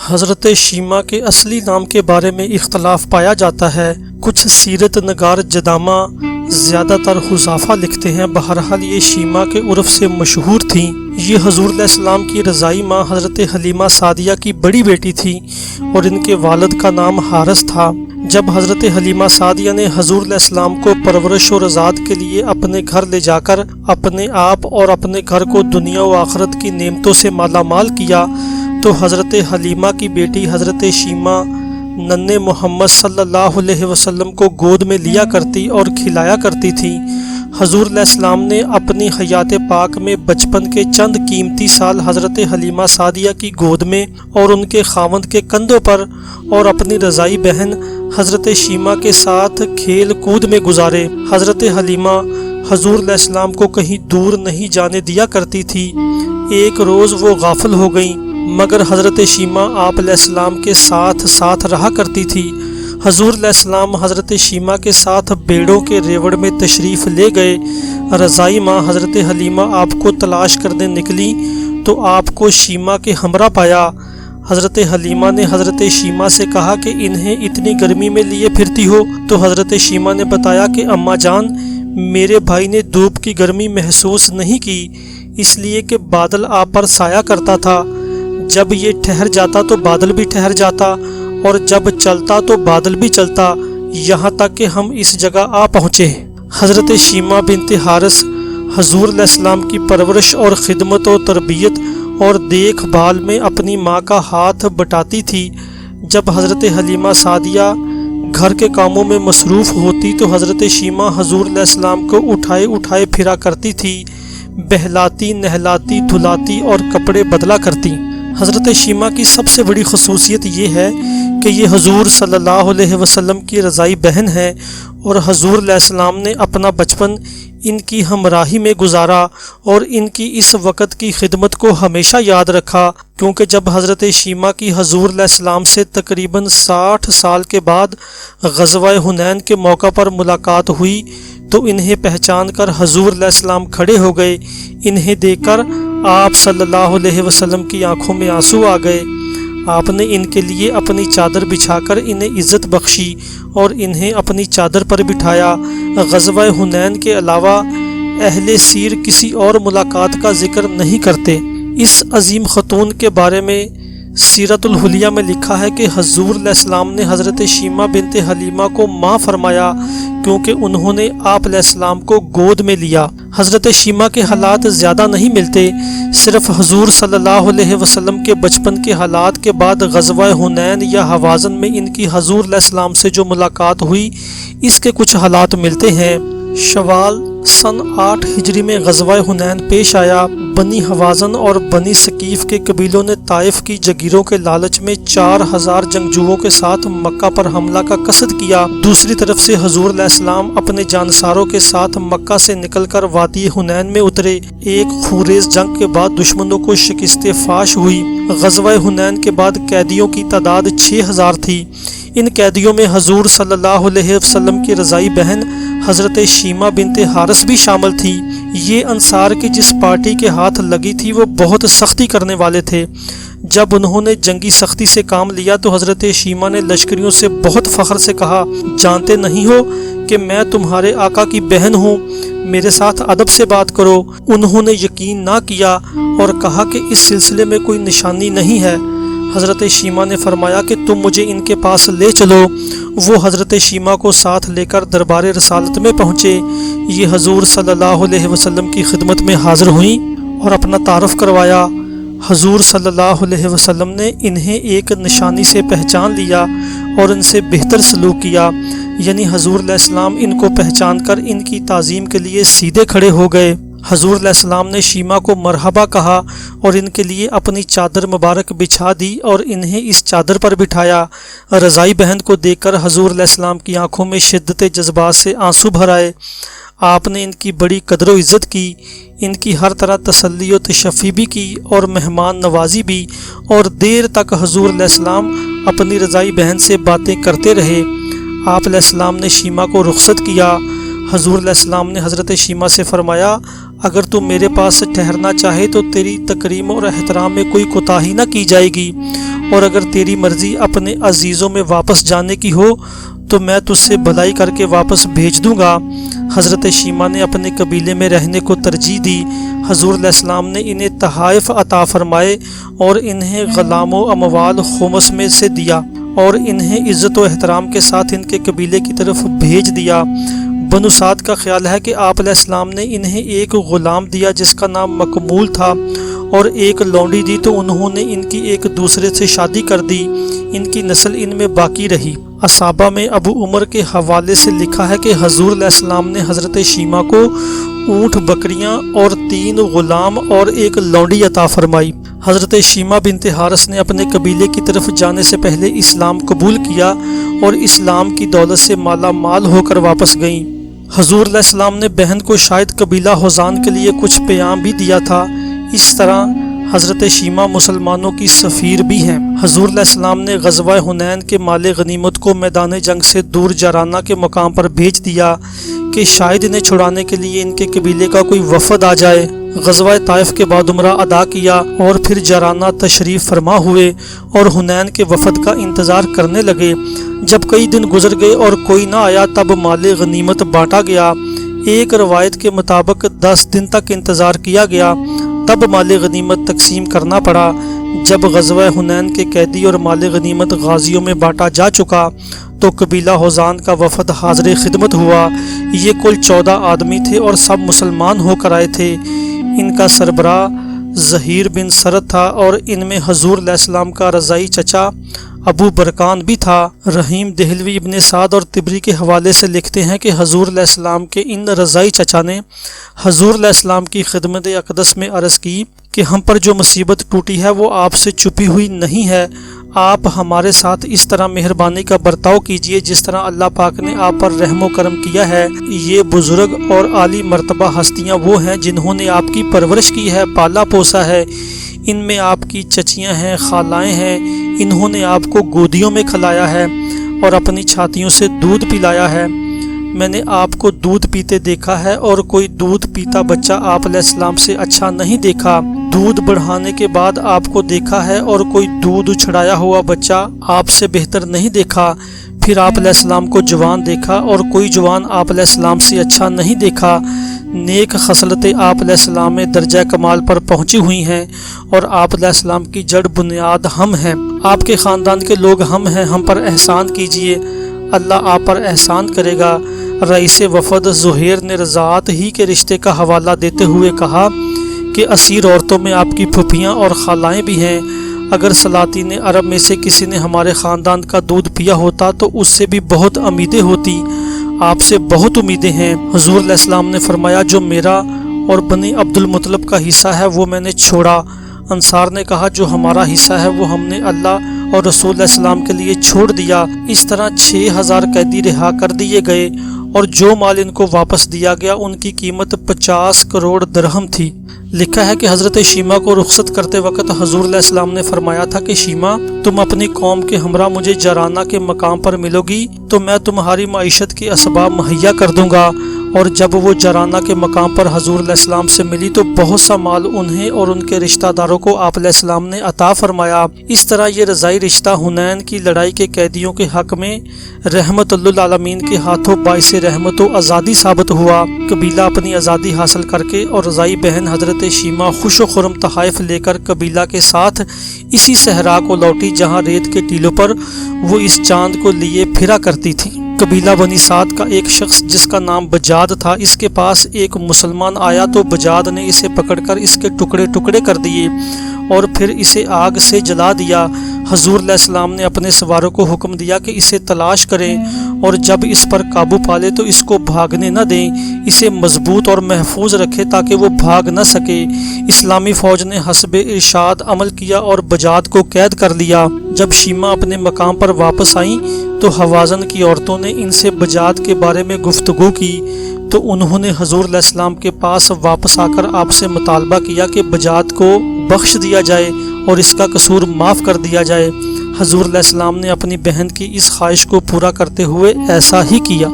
حضرت شیما کے اصلی نام کے بارے میں اختلاف پایا جاتا ہے۔ کچھ سیرت نگار جدامہ، زیادہ تر حذافہ لکھتے ہیں۔ بہرحال یہ شیما کے عرف سے مشہور تھیں۔ یہ حضور علیہ السلام کی رضائی ماں حضرت حلیمہ سعدیہ کی بڑی بیٹی تھی اور ان کے والد کا نام حارث تھا۔ جب حضرت حلیمہ سعدیہ نے حضور علیہ السلام کو پرورش و رضاعت کے لیے اپنے گھر لے جا کر اپنے آپ اور اپنے گھر کو دنیا و آخرت کی نعمتوں سے مالا مال کیا تو حضرت حلیمہ کی بیٹی حضرت شیما ننھے محمد صلی اللہ علیہ وسلم کو گود میں لیا کرتی اور کھلایا کرتی تھی۔ حضور علیہ السلام نے اپنی حیات پاک میں بچپن کے چند قیمتی سال حضرت حلیمہ سعدیہ کی گود میں اور ان کے خاوند کے کندھوں پر اور اپنی رضائی بہن حضرت شیما کے ساتھ کھیل کود میں گزارے۔ حضرت حلیمہ حضور علیہ السلام کو کہیں دور نہیں جانے دیا کرتی تھی۔ ایک روز وہ غافل ہو گئیں، مگر حضرت شیما آپ علیہ السلام کے ساتھ رہا کرتی تھی۔ حضور علیہ السلام حضرت شیما کے ساتھ بیڑوں کے ریوڑ میں تشریف لے گئے۔ رضائی ماں حضرت حلیمہ آپ کو تلاش کرنے نکلی تو آپ کو شیما کے ہمراہ پایا۔ حضرت حلیمہ نے حضرت شیما سے کہا کہ انہیں اتنی گرمی میں لیے پھرتی ہو؟ تو حضرت شیما نے بتایا کہ اماں جان، میرے بھائی نے دھوپ کی گرمی محسوس نہیں کی، اس لیے کہ بادل آپ پر سایہ کرتا تھا۔ جب یہ ٹھہر جاتا تو بادل بھی ٹھہر جاتا اور جب چلتا تو بادل بھی چلتا، یہاں تک کہ ہم اس جگہ آ پہنچے۔ حضرت شیما بنت حارث حضور علیہ السلام کی پرورش اور خدمت و تربیت اور دیکھ بھال میں اپنی ماں کا ہاتھ بٹاتی تھی۔ جب حضرت حلیمہ سعدیہ گھر کے کاموں میں مصروف ہوتی تو حضرت شیما حضور علیہ السلام کو اٹھائے پھرا کرتی تھی، بہلاتی، نہلاتی، دھلاتی اور کپڑے بدلا کرتی۔ حضرت شیما کی سب سے بڑی خصوصیت یہ ہے کہ یہ حضور صلی اللہ علیہ وسلم کی رضائی بہن ہے اور حضور علیہ السلام نے اپنا بچپن ان کی ہمراہی میں گزارا اور ان کی اس وقت کی خدمت کو ہمیشہ یاد رکھا، کیونکہ جب حضرت شیما کی حضور علیہ السلام سے تقریباً 60 سال کے بعد غزوہ حنین کے موقع پر ملاقات ہوئی تو انہیں پہچان کر حضور علیہ السلام کھڑے ہو گئے۔ انہیں دیکھ کر آپ صلی اللہ علیہ وسلم کی آنکھوں میں آنسو آ گئے۔ آپ نے ان کے لیے اپنی چادر بچھا کر انہیں عزت بخشی اور انہیں اپنی چادر پر بٹھایا۔ غزوہ حنین کے علاوہ اہل سیر کسی اور ملاقات کا ذکر نہیں کرتے۔ اس عظیم خاتون کے بارے میں سیرت الحلیہ میں لکھا ہے کہ حضور علیہ السلام نے حضرت شیما بنت حلیمہ کو ماں فرمایا کیونکہ انہوں نے آپ علیہ السلام کو گود میں لیا۔ حضرت شیما کے حالات زیادہ نہیں ملتے، صرف حضور صلی اللہ علیہ وسلم کے بچپن کے حالات کے بعد غزوہ حنین یا حوازن میں ان کی حضور علیہ السلام سے جو ملاقات ہوئی اس کے کچھ حالات ملتے ہیں۔ شوال سن 8 ہجری میں غزوہ حنین پیش آیا۔ بنی حوازن اور بنی ثقیف کے قبیلوں نے طائف کی جگیروں کے لالچ میں 4000 جنگجوؤں کے ساتھ مکہ پر حملہ کا قصد کیا۔ دوسری طرف سے حضور علیہ السلام اپنے جانساروں کے ساتھ مکہ سے نکل کر وادی حنین میں اترے۔ ایک خونریز جنگ کے بعد دشمنوں کو شکست فاش ہوئی۔ غزوہ حنین کے بعد قیدیوں کی تعداد 6000 تھی۔ ان قیدیوں میں حضور صلی اللہ علیہ وسلم کی رضائی بہن حضرت شیما بنت حارث بھی شامل تھی۔ یہ انصار کی جس پارٹی کے ہاتھ لگی تھی وہ بہت سختی کرنے والے تھے۔ جب انہوں نے جنگی سختی سے کام لیا تو حضرت شیما نے لشکریوں سے بہت فخر سے کہا، جانتے نہیں ہو کہ میں تمہارے آقا کی بہن ہوں، میرے ساتھ ادب سے بات کرو۔ انہوں نے یقین نہ کیا اور کہا کہ اس سلسلے میں کوئی نشانی نہیں ہے۔ حضرت شیما نے فرمایا کہ تم مجھے ان کے پاس لے چلو۔ وہ حضرت شیما کو ساتھ لے کر دربار رسالت میں پہنچے۔ یہ حضور صلی اللہ علیہ وسلم کی خدمت میں حاضر ہوئیں اور اپنا تعارف کروایا۔ حضور صلی اللہ علیہ وسلم نے انہیں ایک نشانی سے پہچان لیا اور ان سے بہتر سلوک کیا، یعنی حضور علیہ السلام ان کو پہچان کر ان کی تعظیم کے لیے سیدھے کھڑے ہو گئے۔ حضور علیہ السلام نے شیما کو مرحبا کہا اور ان کے لیے اپنی چادر مبارک بچھا دی اور انہیں اس چادر پر بٹھایا۔ رضائی بہن کو دیکھ کر حضور علیہ السلام کی آنکھوں میں شدت جذبات سے آنسو بھر آئے۔ آپ نے ان کی بڑی قدر و عزت کی، ان کی ہر طرح تسلی و تشفی بھی کی اور مہمان نوازی بھی، اور دیر تک حضور علیہ السلام اپنی رضائی بہن سے باتیں کرتے رہے۔ آپ علیہ السلام نے شیما کو رخصت کیا۔ حضور علیہ السلام نے حضرت شیما سے فرمایا، اگر تو میرے پاس ٹھہرنا چاہے تو تیری تکریم اور احترام میں کوئی کوتاہی نہ کی جائے گی، اور اگر تیری مرضی اپنے عزیزوں میں واپس جانے کی ہو تو میں تجھ سے بھلائی کر کے واپس بھیج دوں گا۔ حضرت شیمہ نے اپنے قبیلے میں رہنے کو ترجیح دی۔ حضور علیہ السلام نے انہیں تحائف عطا فرمائے اور انہیں غلام و اموال خمس میں سے دیا اور انہیں عزت و احترام کے ساتھ ان کے قبیلے کی طرف بھیج دیا۔ بنو سعد کا خیال ہے کہ آپ علیہ السلام نے انہیں ایک غلام دیا جس کا نام مکمول تھا اور ایک لونڈی دی، تو انہوں نے ان کی ایک دوسرے سے شادی کر دی۔ ان کی نسل ان میں باقی رہی۔ اصحابہ میں ابو عمر کے حوالے سے لکھا ہے کہ حضور علیہ السلام نے حضرت شیمہ کو اونٹ، بکریاں اور 3 غلام اور ایک لونڈی عطا فرمائی۔ حضرت شیمہ بنت حارث نے اپنے قبیلے کی طرف جانے سے پہلے اسلام قبول کیا اور اسلام کی دولت سے مالا مال ہو کر واپس گئیں۔ حضور علیہ السلام نے بہن کو شاید قبیلہ حزان کے لیے کچھ پیام بھی دیا تھا۔ اس طرح حضرت شیمہ مسلمانوں کی سفیر بھی ہیں۔ حضور علیہ السلام نے غزوہ حنین کے مال غنیمت کو میدان جنگ سے دور جارانہ کے مقام پر بھیج دیا کہ شاید انہیں چھڑانے کے لیے ان کے قبیلے کا کوئی وفد آ جائے۔ غزوہ طائف کے بعد عمرہ ادا کیا اور پھر جارانہ تشریف فرما ہوئے اور حنین کے وفد کا انتظار کرنے لگے۔ جب کئی دن گزر گئے اور کوئی نہ آیا تب مال غنیمت بانٹا گیا۔ ایک روایت کے مطابق 10 دن تک انتظار کیا گیا، تب مال غنیمت تقسیم کرنا پڑا۔ جب غزوہ حنین کے قیدی اور مال غنیمت غازیوں میں بانٹا جا چکا تو قبیلہ حزان کا وفد حاضر خدمت ہوا۔ یہ کل 14 آدمی تھے اور سب مسلمان ہو کر آئے تھے۔ ان کا سربراہ زہیر بن سرد تھا اور ان میں حضور علیہ السلام کا رضائی چچا ابو برکان بھی تھا۔ رحیم دہلوی ابن سعد اور طبری کے حوالے سے لکھتے ہیں کہ حضور علیہ السلام کے ان رضائی چچا نے حضور علیہ السلام کی خدمت اقدس میں عرض کی کہ ہم پر جو مصیبت ٹوٹی ہے وہ آپ سے چھپی ہوئی نہیں ہے، آپ ہمارے ساتھ اس طرح مہربانی کا برتاؤ کیجئے جس طرح اللہ پاک نے آپ پر رحم و کرم کیا ہے۔ یہ بزرگ اور عالی مرتبہ ہستیاں وہ ہیں جنہوں نے آپ کی پرورش کی ہے، پالا پوسا ہے۔ ان میں آپ کی چچیاں ہیں، خالائیں ہیں، انہوں نے آپ کو گودیوں میں کھلایا ہے اور اپنی چھاتیوں سے دودھ پلایا ہے۔ میں نے آپ کو دودھ پیتے دیکھا ہے اور کوئی دودھ پیتا بچہ آپ علیہ السلام سے اچھا نہیں دیکھا۔ دودھ بڑھانے کے بعد آپ کو دیکھا ہے اور کوئی دودھ چھڑایا ہوا بچہ آپ سے بہتر نہیں دیکھا۔ پھر آپ علیہ السلام کو جوان دیکھا اور کوئی جوان آپ علیہ السلام سے اچھا نہیں دیکھا۔ نیک خصلتیں آپ علیہ السلام میں درجہ کمال پر پہنچی ہوئی ہیں اور آپ علیہ السلام کی جڑ بنیاد ہم ہیں۔ آپ کے خاندان کے لوگ ہم ہیں، ہم پر احسان کیجئے، اللہ آپ پر احسان کرے گا۔ رئیس وفد زہیر نے رضاعت ہی کے رشتے کا حوالہ دیتے ہوئے کہا کہ اسیر عورتوں میں آپ کی پھوپھیاں اور خالائیں بھی ہیں۔ اگر سلاطین عرب میں سے کسی نے ہمارے خاندان کا دودھ پیا ہوتا تو اس سے بھی بہت امیدیں ہوتی، آپ سے بہت امیدیں ہیں۔ حضور علیہ السلام نے فرمایا جو میرا اور بنی عبد المطلب کا حصہ ہے وہ میں نے چھوڑا۔ انصار نے کہا جو ہمارا حصہ ہے وہ ہم نے اللہ اور رسول علیہ السلام کے لیے چھوڑ دیا۔ اس طرح 6000 قیدی رہا کر دیے گئے اور جو مال ان کو واپس دیا گیا ان کی قیمت 50 کروڑ درہم تھی۔ لکھا ہے کہ حضرت شیمہ کو رخصت کرتے وقت حضور علیہ السلام نے فرمایا تھا کہ شیمہ تم اپنی قوم کے ہمراہ مجھے جارانہ کے مقام پر ملو گی تو میں تمہاری معیشت کے اسباب مہیا کر دوں گا۔ اور جب وہ جارانہ کے مقام پر حضور علیہ السلام سے ملی تو بہت سا مال انہیں اور ان کے رشتہ داروں کو آپ علیہ السلام نے عطا فرمایا۔ اس طرح یہ رضائی رشتہ حنین کی لڑائی کے قیدیوں کے حق میں رحمت للعالمین کے ہاتھوں باعث رحمت و آزادی ثابت ہوا۔ قبیلہ اپنی آزادی حاصل کر کے اور رضائی بہن حضرت شیمہ خوش و خرم تحائف لے کر قبیلہ کے ساتھ اسی صحرا کو لوٹی جہاں ریت کے ٹیلوں پر وہ اس چاند کو لیے پھرا کرتی تھی۔ قبیلہ بنی سعد کا ایک شخص جس کا نام بجاد تھا، اس کے پاس ایک مسلمان آیا تو بجاد نے اسے پکڑ کر اس کے ٹکڑے ٹکڑے کر دیے اور پھر اسے آگ سے جلا دیا۔ حضور علیہ السلام نے اپنے سواروں کو حکم دیا کہ اسے تلاش کریں اور جب اس پر قابو پالے تو اس کو بھاگنے نہ دیں، اسے مضبوط اور محفوظ رکھے تاکہ وہ بھاگ نہ سکے۔ اسلامی فوج نے حسب ارشاد عمل کیا اور بجاد کو قید کر لیا۔ جب شیمہ اپنے مقام پر واپس آئیں تو حوازن کی عورتوں نے ان سے بجاد کے بارے میں گفتگو کی تو انہوں نے حضور علیہ السلام کے پاس واپس آ کر آپ سے مطالبہ کیا کہ بجاد کو بخش دیا جائے اور اس کا قصور معاف کر دیا جائے۔ حضور علیہ السلام نے اپنی بہن کی اس خواہش کو پورا کرتے ہوئے ایسا ہی کیا۔